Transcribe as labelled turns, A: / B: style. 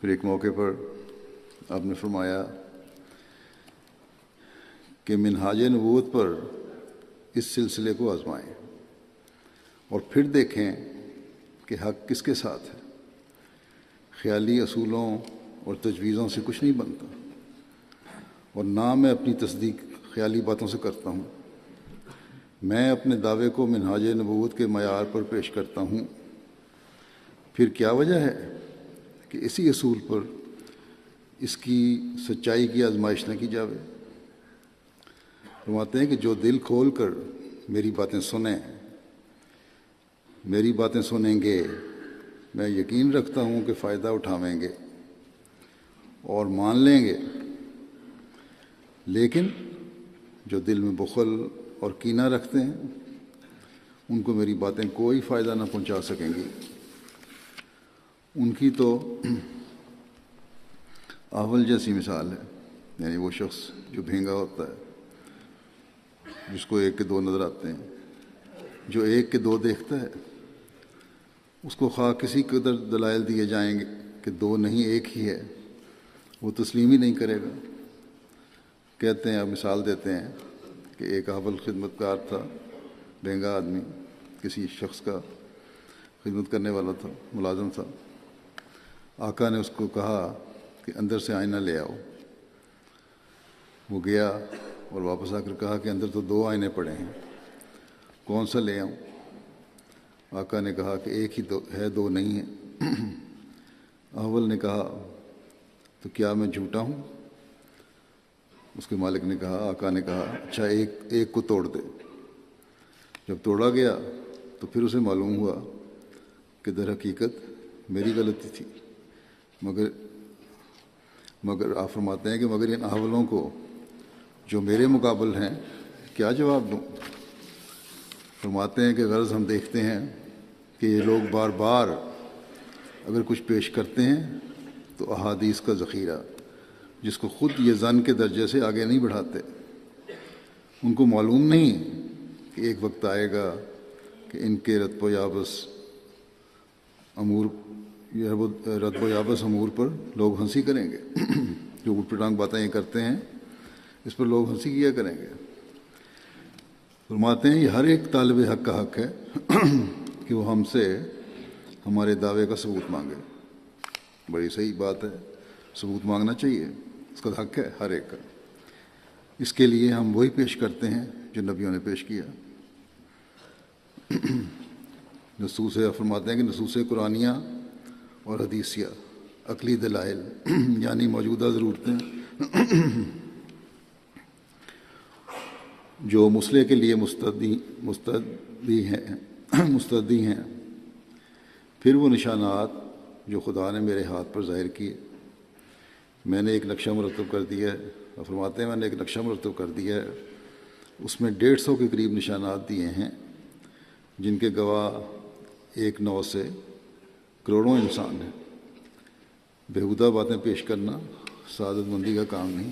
A: پھر ایک موقع پر آپ نے فرمایا کہ منہاج نبوت پر اس سلسلے کو آزمائیں اور پھر دیکھیں کہ حق کس کے ساتھ ہے۔ خیالی اصولوں اور تجویزوں سے کچھ نہیں بنتا، اور نہ میں اپنی تصدیق خیالی باتوں سے کرتا ہوں۔ میں اپنے دعوے کو منہاج نبوت کے معیار پر پیش کرتا ہوں۔ پھر کیا وجہ ہے کہ اسی اصول پر اس کی سچائی کی آزمائش نہ کی جاوے؟ فرماتے ہیں کہ جو دل کھول کر میری باتیں سنیں گے، میں یقین رکھتا ہوں کہ فائدہ اٹھاویں گے اور مان لیں گے، لیکن جو دل میں بخل اور کینہ رکھتے ہیں ان کو میری باتیں کوئی فائدہ نہ پہنچا سکیں گی۔ ان کی تو احول جیسی مثال ہے، یعنی وہ شخص جو بھینگا ہوتا ہے، جس کو ایک کے دو نظر آتے ہیں۔ جو ایک کے دو دیکھتا ہے اس کو خواہ کسی قدر دلائل دیے جائیں گے کہ دو نہیں ایک ہی ہے، وہ تسلیم ہی نہیں کرے گا۔ کہتے ہیں، اب مثال دیتے ہیں کہ ایک احول خدمتگار تھا، بھینگا آدمی، کسی شخص کا خدمت کرنے والا تھا، ملازم تھا۔ آقا نے اس کو کہا کہ اندر سے آئینہ لے آؤ۔ وہ گیا اور واپس آ کر کہا کہ اندر تو دو آئینے پڑے ہیں، کون سا لے آؤں؟ آقا نے کہا کہ ایک ہی ہے، دو نہیں ہے۔ احول نے کہا تو کیا میں جھوٹا ہوں؟ اس کے مالک نے کہا، آقا نے کہا اچھا ایک کو توڑ دے۔ جب توڑا گیا تو پھر اسے معلوم ہوا کہ در حقیقت میری غلطی تھی، مگر آپ فرماتے ہیں کہ مگر ان احولوں کو جو میرے مقابل ہیں کیا جواب دوں؟ فرماتے ہیں کہ غرض ہم دیکھتے ہیں کہ یہ لوگ بار بار اگر کچھ پیش کرتے ہیں تو احادیث کا ذخیرہ، جس کو خود یہ ظن کے درجے سے آگے نہیں بڑھاتے۔ ان کو معلوم نہیں کہ ایک وقت آئے گا کہ ان کے رتب و یابس امور پر لوگ ہنسی کریں گے۔ جو اٹھ پٹانگ باتیں یہ کرتے ہیں اس پر لوگ ہنسی کیا کریں گے۔ فرماتے ہیں یہ ہر ایک طالب حق کا حق ہے کہ وہ ہم سے ہمارے دعوے کا ثبوت مانگے۔ بڑی صحیح بات ہے، ثبوت مانگنا چاہیے، اس کا حق ہے ہر ایک کا۔ اس کے لیے ہم وہی پیش کرتے ہیں جو نبیوں نے پیش کیا۔ نصوص فرماتے ہیں کہ نصوص قرآنیہ اور حدیثیہ، عقلی دلائل یعنی موجودہ ضرورتیں جو مسئلے کے لیے مستدی ہیں، پھر وہ نشانات جو خدا نے میرے ہاتھ پر ظاہر کیے۔ میں نے ایک نقشہ مرتب کر دیا ہے، اور فرماتے ہیں میں نے ایک نقشہ مرتب کر دیا ہے، اس میں 150 کے قریب نشانات دیے ہیں، جن کے گواہ 1/9 سے کروڑوں انسان ہیں۔ بیہودہ باتیں پیش کرنا سعادت مندی کا کام نہیں۔